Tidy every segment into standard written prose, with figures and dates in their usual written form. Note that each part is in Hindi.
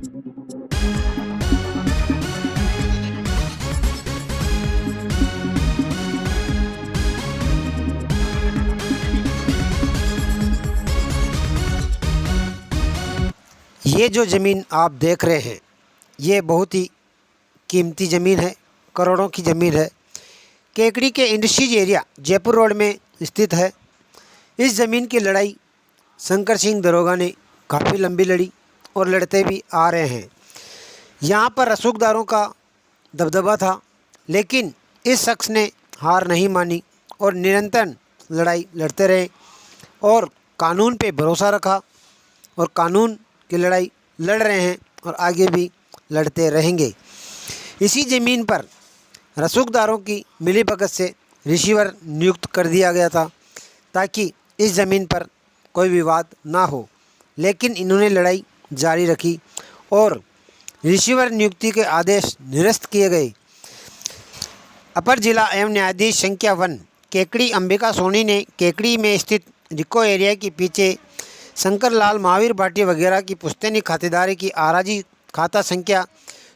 ये जो ज़मीन आप देख रहे हैं, ये बहुत ही कीमती ज़मीन है, करोड़ों की ज़मीन है। केकड़ी के इंडस्ट्रीज एरिया जयपुर रोड में स्थित है। इस ज़मीन की लड़ाई शंकर सिंह दरोगा ने काफ़ी लंबी लड़ी और लड़ते भी आ रहे हैं। यहाँ पर रसूखदारों का दबदबा था, लेकिन इस शख्स ने हार नहीं मानी और निरंतर लड़ाई लड़ते रहे और कानून पे भरोसा रखा और कानून की लड़ाई लड़ रहे हैं और आगे भी लड़ते रहेंगे। इसी ज़मीन पर रसूखदारों की मिलीभगत से रिसीवर नियुक्त कर दिया गया था ताकि इस ज़मीन पर कोई विवाद ना हो, लेकिन इन्होंने लड़ाई जारी रखी और रिसीवर नियुक्ति के आदेश निरस्त किए गए। अपर जिला एवं न्यायाधीश संख्या 1 केकड़ी अंबिका सोनी ने केकड़ी में स्थित रिको एरिया के पीछे शंकर लाल महावीर भाटी वगैरह की पुश्तैनी खातेदारी की आराजी खाता संख्या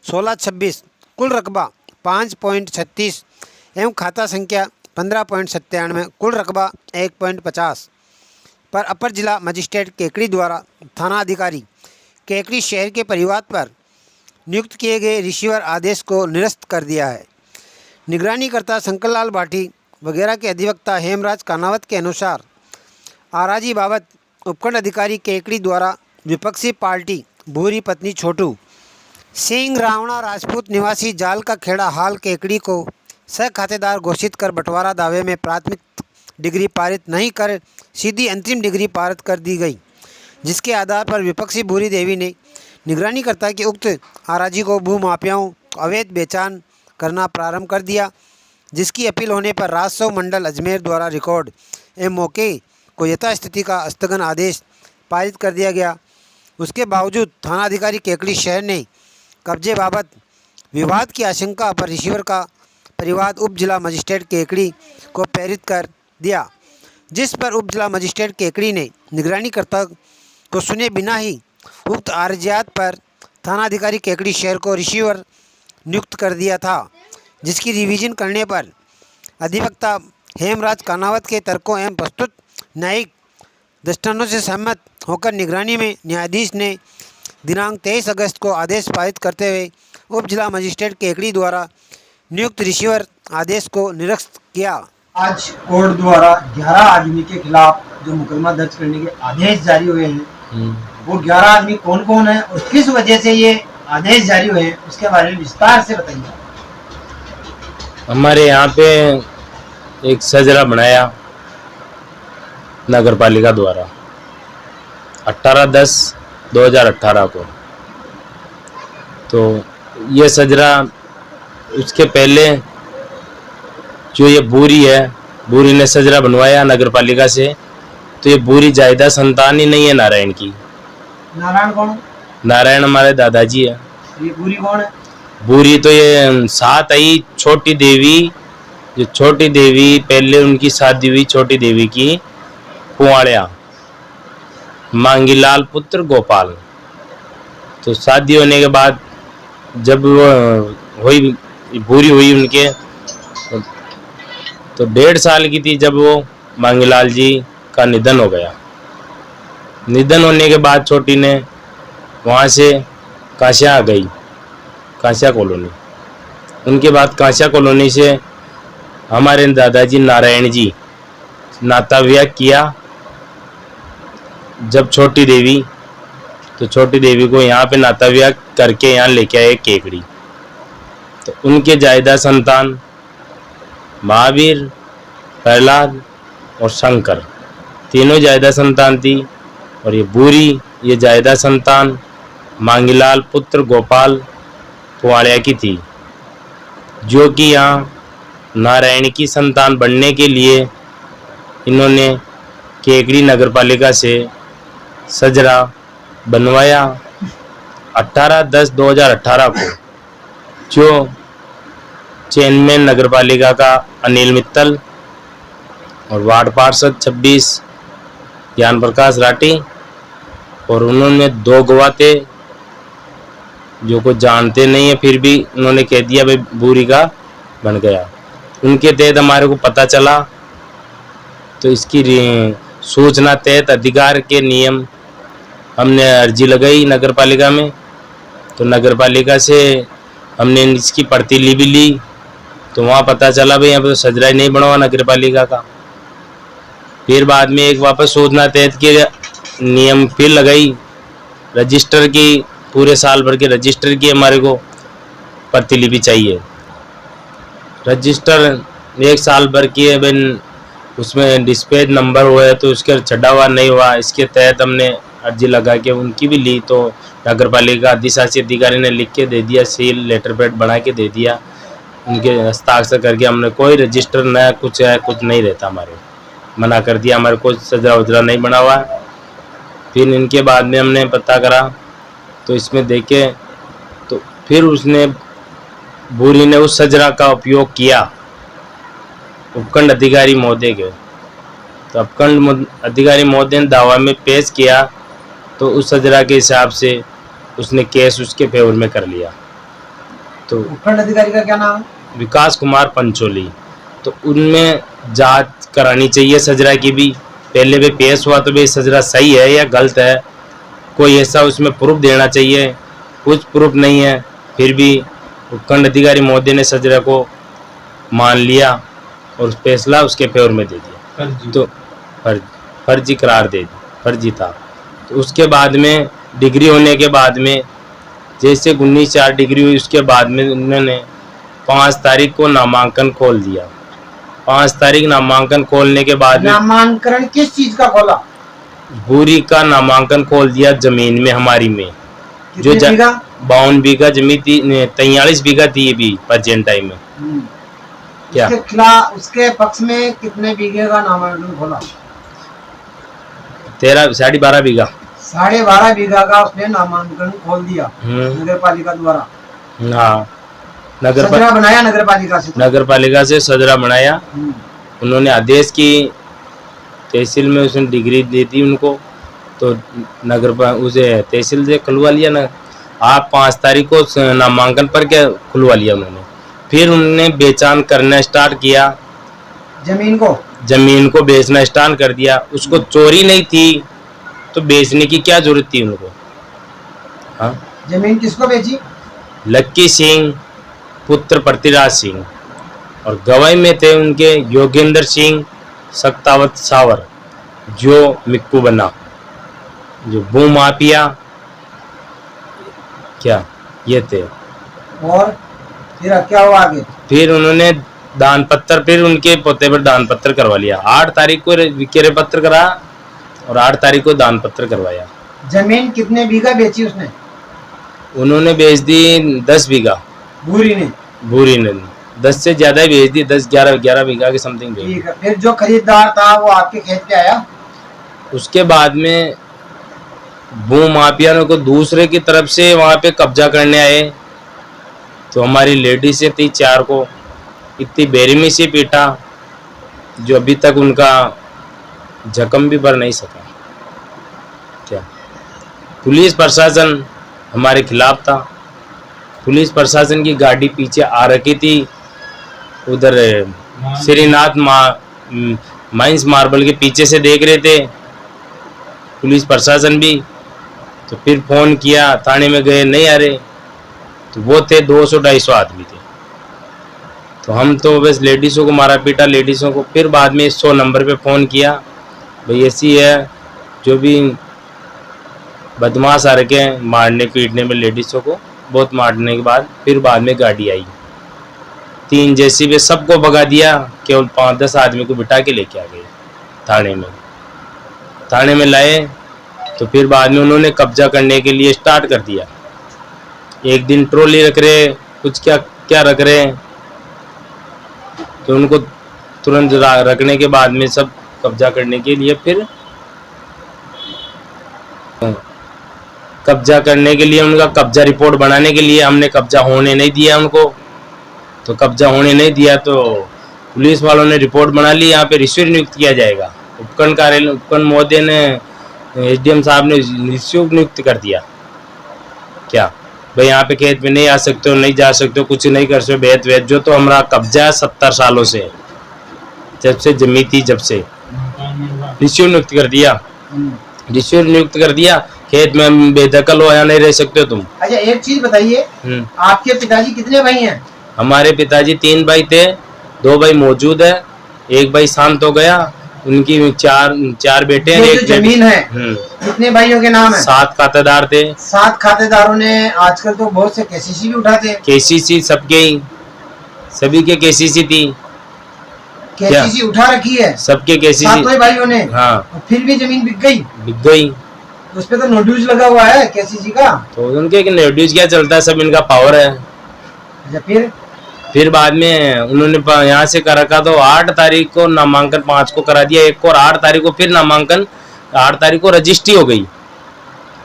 1626 कुल रकबा 5.36 एवं खाता संख्या 15.97 कुल रकबा 1.50 पर अपर जिला मजिस्ट्रेट केकड़ी द्वारा थाना अधिकारी केकड़ी शहर के परिवार पर नियुक्त किए गए रिसीवर आदेश को निरस्त कर दिया है। निगरानीकर्ता शंकरलाल भाटी वगैरह के अधिवक्ता हेमराज कानावत के अनुसार आराजी बाबत उपखंड अधिकारी केकड़ी द्वारा विपक्षी पार्टी भूरी पत्नी छोटू सिंह रावणा राजपूत निवासी जाल का खेड़ा हाल केकड़ी को सह खातेदार घोषित कर बंटवारा दावे में प्राथमिक डिग्री पारित नहीं कर सीधी अंतिम डिग्री पारित कर दी गई, जिसके आधार पर विपक्षी भूरी देवी ने निगरानीकर्ता के उक्त आराजी को भूमाफियाओं अवैध बेचान करना प्रारंभ कर दिया, जिसकी अपील होने पर राजस्व मंडल अजमेर द्वारा रिकॉर्ड एवं मौके को यथास्थिति का स्थगन आदेश पारित कर दिया गया। उसके बावजूद थानाधिकारी केकड़ी शहर ने कब्जे बाबत विवाद की आशंका पर रिसीवर का परिवार उप जिला मजिस्ट्रेट केकड़ी को प्रेरित कर दिया, जिस पर उप जिला मजिस्ट्रेट केकड़ी ने निगरानीकर्ता को सुने बिना ही उक्त आर्जियात पर थानाधिकारी केकड़ी शहर को रिसीवर नियुक्त कर दिया था, जिसकी रिवीजन करने पर अधिवक्ता हेमराज कानावत के तर्कों एवं प्रस्तुत न्यायिक दृष्टांतों से सहमत होकर निगरानी में न्यायाधीश ने दिनांक 23 अगस्त को आदेश पारित करते हुए उप जिला मजिस्ट्रेट केकड़ी द्वारा नियुक्त रिसीवर आदेश को निरस्त किया। आज कोर्ट द्वारा 11 आदमी के खिलाफ जो मुकदमा दर्ज करने के आदेश जारी हुए हैं, वो 11 आदमी कौन कौन है और किस वजह से ये आदेश जारी हुए हैं, उसके बारे में विस्तार से बताइए। हमारे यहाँ पे एक सजरा बनाया नगर पालिका द्वारा 18/10/2018 को, तो ये सजरा उसके पहले जो ये बूरी है, बूरी ने सजरा बनवाया नगर पालिका से, तो ये बूरी जायदा संतान ही नहीं है नारायण की। नारायण कौन? नारायण हमारे दादाजी है। ये बूरी कौन है? बूरी तो ये साथ आई छोटी देवी, जो छोटी देवी पहले उनकी शादी हुई छोटी देवी की कुआड़िया मांगीलाल पुत्र गोपाल। तो शादी होने के बाद जब वो हुई बूरी हुई उनके, तो 1.5 साल की थी जब वो मांगीलाल जी का निधन हो गया। निधन होने के बाद छोटी ने वहाँ से कांसिया आ गई, कांसिया कॉलोनी। उनके बाद कांसिया कॉलोनी से हमारे दादाजी नारायण जी नाता व्याह किया जब छोटी देवी, तो छोटी देवी को यहाँ पे नाता व्याह करके यहाँ लेके आए केकड़ी। तो उनके जायदा संतान महावीर, प्रहलाद और शंकर तीनों जायदा संतान थी, और ये बूरी ये जायदा संतान मांगीलाल पुत्र गोपाल कुआड़िया की थी, जो कि यहाँ नारायण की संतान बनने के लिए इन्होंने केकड़ी नगर पालिका से सजरा बनवाया 18/10/2018 को, जो चेयरमैन नगर पालिका का अनिल मित्तल और वार्ड पार्षद 26 ज्ञान प्रकाश राठी, और उन्होंने 2 गवाह थे जो कुछ जानते नहीं है फिर भी उन्होंने कह दिया भाई भूरी का बन गया। उनके तहत हमारे को पता चला तो इसकी सूचना तहत अधिकार के नियम हमने अर्जी लगाई नगर पालिका में। तो नगर पालिका से हमने इसकी प्रति भी ली तो वहाँ पता चला भाई यहाँ पे तो सजरा ही नहीं बना हुआ नगर पालिका का। फिर बाद में एक वापस सूचना तहत के नियम फिर लगाई, रजिस्टर की पूरे साल भर के रजिस्टर की हमारे को प्रतिलिपि चाहिए। रजिस्टर एक साल भर की है बिन उसमें डिस्पैच नंबर हुआ है तो उसके छटा हुआ नहीं हुआ। इसके तहत हमने अर्जी लगा के उनकी भी ली तो नगर पालिका अधिशासी अधिकारी ने लिख के दे दिया, सील लेटर पैड बना के दे दिया, उनके हस्ताक्षर करके हमने कोई रजिस्टर नया कुछ है कुछ नहीं रहता, हमारे मना कर दिया, हमारे को सजरा उजरा नहीं बना हुआ। फिर इनके बाद में हमने पता करा तो इसमें देखे तो फिर उसने भूरी ने उस सजरा का उपयोग किया उपखंड अधिकारी महोदय के। तो उपखंड अधिकारी महोदय ने दावा में पेश किया तो उस सजरा के हिसाब से उसने केस उसके फेवर में कर लिया। तो उपखंड अधिकारी का क्या नाम है? विकास कुमार पंचोली। तो उनमें जांच करानी चाहिए सजरा की भी, पहले भी पेश हुआ तो भाई सजरा सही है या गलत है, कोई ऐसा उसमें प्रूफ देना चाहिए। कुछ प्रूफ नहीं है फिर भी उपखंड अधिकारी महोदय ने सजरा को मान लिया और फैसला उसके फेवर में दे दिया। तो फर्जी करार दे दी, फर्जी था। तो उसके बाद में डिग्री होने के बाद में जैसे 19/4 डिग्री हुई उसके बाद में उन्होंने 5 तारीख को नामांकन खोल दिया। 5 तारीख नामांकन खोलने के बाद नामांकन किस चीज का खोला? भूरी का नामांकन खोल दिया जमीन में, हमारी में जो 52 बीघा जमीन थी, 43 बीघा थी ये भी प्रेजेंट टाइम में। क्या उसके खिलाफ उसके पक्ष में कितने बीघे का नामांकन खोला? 12.5 बीघा 12.5 बीघा का उसने नामांकन खोल दिया नगर पालिका द्वारा। हाँ, सजरा बनाया नगर पालिका से सजरा बनाया। उन्होंने आदेश की तहसील में उसने डिग्री दी थी उनको, तो उसे तहसील से खुलवा लिया ना। आप 5 तारीख को नामांकन पर क्या खुलवा लिया उन्होंने। फिर उन्होंने बेचान करना स्टार्ट किया, जमीन को बेचना स्टार्ट कर दिया। उसको चोरी नहीं थी तो बेचने की क्या जरूरत थी उनको। हाँ, जमीन किसको बेची? लक्की सिंह पुत्र पृथ्वीराज सिंह और गवाही में थे उनके योगेंद्र सिंह सक्तावत सावर जो मिक्कू बना, जो भू माफिया क्या ये थे। और फिर क्या हुआ आगे? फिर उन्होंने दान पत्र, फिर उनके पोते पर दान पत्र करवा लिया। 8 तारीख को विक्रय पत्र करा और 8 तारीख को दान पत्र करवाया। जमीन कितने बीघा बेची उसने? उन्होंने बेच दी 10 बीघा। भूरी ने 10 से ज्यादा ही बेच दी, 10-11 बीघा के समथिंग बेच दी। फिर जो खरीदार था वो आपके खेत पे आया? उसके बाद में भू माफिया को दूसरे की तरफ से वहां पे कब्जा करने आए तो हमारी लेडीज से थी 4 को इतनी बेरहमी से पीटा जो अभी तक उनका जख्म भी भर नहीं सका। क्या पुलिस प्रशासन हमारे खिलाफ था। पुलिस प्रशासन की गाड़ी पीछे आ रखी थी, उधर श्रीनाथ माइंस मार्बल के पीछे से देख रहे थे पुलिस प्रशासन भी। तो फिर फोन किया, थाने में गए, नहीं आ रहे। तो वो थे 200-250 आदमी थे। तो हम तो बस लेडीज़ों को मारा पीटा, लेडीज़ों को। फिर बाद में 100 नंबर पे फ़ोन किया, भाई ऐसी है जो भी बदमाश आ रखे हैं मारने पीटने में लेडीज़ों को। बहुत मारने के बाद फिर बाद में गाड़ी आई, 3 जेसीबी सबको भगा दिया, केवल 5-10 आदमी को बिठा के लेके आ गए थाने में लाए। तो फिर बाद में उन्होंने कब्जा करने के लिए स्टार्ट कर दिया। एक दिन ट्रॉली रख रहे, कुछ क्या रख रहे हैं, तो उनको तुरंत रखने के बाद में सब कब्जा करने के लिए फिर कब्जा करने के लिए उनका कब्जा रिपोर्ट बनाने के लिए हमने कब्जा होने नहीं दिया उनको। तो कब्जा होने नहीं दिया तो पुलिस वालों ने रिपोर्ट बना ली, यहाँ पे रिश्वत नियुक्त किया जाएगा। उपखंड महोदय ने एसडीएम साहब ने रिश्वत नियुक्त कर दिया। क्या भाई यहाँ पे खेत में नहीं आ सकते हो, नहीं जा सकते हो, कुछ नहीं कर सकते, भेद भेद जो तो हमारा कब्जा है 70 सालों से, जब से जमी थी, जब से ऋषियों नियुक्त कर दिया, ऋषियों नियुक्त कर दिया, खेत में हम बेदखल हो, यहाँ नहीं रह सकते हो तुम। अच्छा एक चीज बताइए, आपके पिताजी कितने भाई हैं? हमारे पिताजी 3 भाई थे, 2 भाई मौजूद है, एक भाई शांत हो गया, उनकी चार बेटे हैं, ये एक जो जमीन है कितने भाइयों के नाम है? 7 खातेदार थे। 7 खातेदारों ने, आजकल तो बहुत से केसीसी भी उठाते हैं। केसीसी सबके ही, सभी के केसीसी थी, केसीसी उठा रखी है सबके केसीसी, 7 भाइयों ने। हाँ, और फिर भी जमीन बिक गई। उस पे तो नोटिस लगा हुआ है केसीसी का। तो उनके नोटिस क्या चलता है, सब इनका पावर है। अच्छा फिर बाद में उन्होंने यहाँ से कर रखा, तो 8 तारीख को नामांकन 5 को करा दिया, एक को, और 8 तारीख को फिर नामांकन, 8 तारीख को रजिस्ट्री हो गई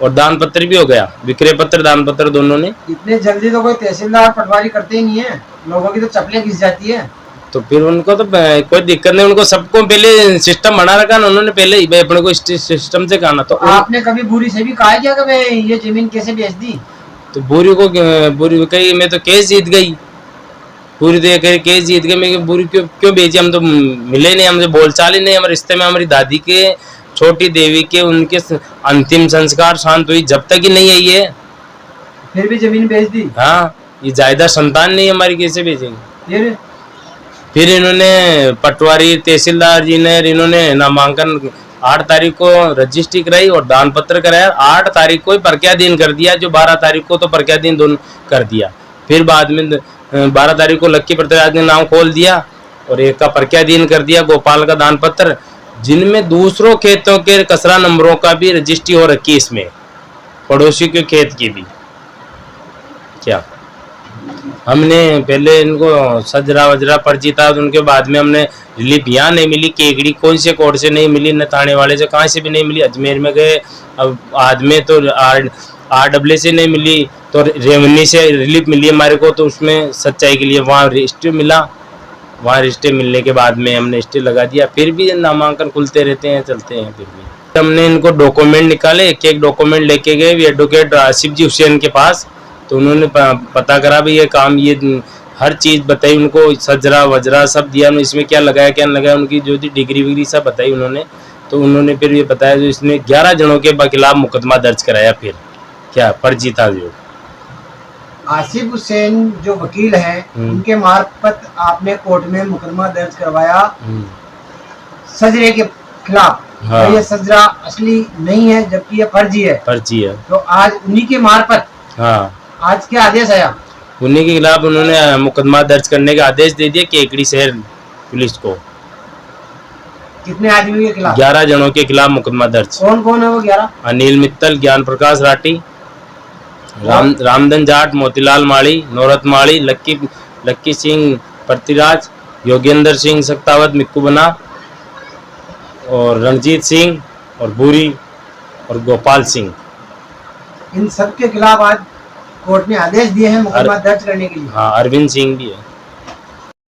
और दान पत्र भी हो गया, विक्रय पत्र दान पत्र दोनों ने। इतने जल्दी तो कोई तहसीलदार पटवारी करते ही नहीं है, लोगों की तो चप्पलें घिस जाती है। तो फिर उनको तो कोई दिक्कत नहीं, उनको सबको पहले सिस्टम बना रखा ना उन्होंने, पहले ही अपने को सिस्टम से कहना। तो आपने कभी बुरी से भी कहा क्या कि ये जमीन कैसे बेच दी? तो बुरी कही, मैं तो केस जीत गई, पूरी देकर केस जीत गए, मैं बुरी क्यों बेची, हम तो मिले नहीं, हमसे बोलचाल ही नहीं, हमारे रिश्ते में हमारी दादी के, छोटी देवी के, उनके अंतिम संस्कार शांत हुई जब तक ही नहीं आई है, फिर भी जमीन बेच दी। हाँ, ये जायदाद संतान नहीं हमारी, कैसे बेचेंगे? फिर इन्होंने पटवारी तहसीलदार जी ने, इन्होंने नामांकन 8 तारीख को रजिस्ट्री कराई और दान पत्र कराया, 8 तारीख को ही प्रज्ञाधीन कर दिया, जो 12 तारीख को तो प्रज्ञाधीन दोनों कर दिया। फिर बाद में 12 तारीख को लक्की पृथ्वीराज ने नाम खोल दिया और एक का प्रज्ञाधीन कर दिया, गोपाल का दान पत्र, जिनमें दूसरों खेतों के कसरा नंबरों का भी रजिस्ट्री हो रखी, इसमें पड़ोसी के खेत की भी। क्या हमने पहले इनको सजरा वजरा पर्ची था, उनके बाद में हमने रिलीफ यहाँ नहीं मिली, केकड़ी कौन से कोर्ट से नहीं मिली, न थाने वाले से कहाँ से भी नहीं मिली, अजमेर में गए, अब आदमी तो RW से नहीं मिली, तो रेवन्यू से रिलीफ मिली हमारे को, तो उसमें सच्चाई के लिए वहाँ रजिस्टर मिला, वहाँ रजिस्टर मिलने के बाद में हमने रजिस्टर लगा दिया। फिर भी नामांकन खुलते रहते हैं, चलते हैं। फिर भी हमने इनको डॉक्यूमेंट निकाले, एक डॉक्यूमेंट लेके गए एडवोकेट आसिफ जी हुसैन के पास, तो उन्होंने पता करा भी ये काम, ये हर चीज़ बताई उनको, सजरा वजरा सब दिया, इसमें क्या लगाया क्या नहीं लगाया, उनकी जो थी डिग्री विग्री सब बताई उन्होंने। तो उन्होंने फिर ये बताया, जो इसने 11 जनों के खिलाफ मुकदमा दर्ज कराया, फिर क्या फर्जी था। जो आसिफ हुसैन जो वकील हैं, उनके मार्फत आपने कोर्ट में मुकदमा दर्ज करवाया सजरे के खिलाफ। हाँ। तो ये सजरा असली नहीं है, जबकि ये फर्जी है। तो आज उन्हीं के मार्फत, हाँ, आज क्या आदेश आया? उन्हीं के खिलाफ उन्होंने मुकदमा दर्ज करने का आदेश दे दिया केकड़ी शहर पुलिस को। कितने आदमी के खिलाफ? 11 जनों के खिलाफ मुकदमा दर्ज। कौन कौन है वो 11? अनिल मित्तल, ज्ञान प्रकाश राठी, रामधन जाट, मोतीलाल माड़ी, नौरत माड़ी, लक्की सिंह पृथ्वीराज, योगेंद्र सिंह सक्तावत मिक्कू बना, और रणजीत सिंह और भूरी और गोपाल सिंह। इन सब के खिलाफ आज कोर्ट ने आदेश दिए हैं मुकदमा दर्ज करने के लिए। हाँ, अरविंद सिंह भी है।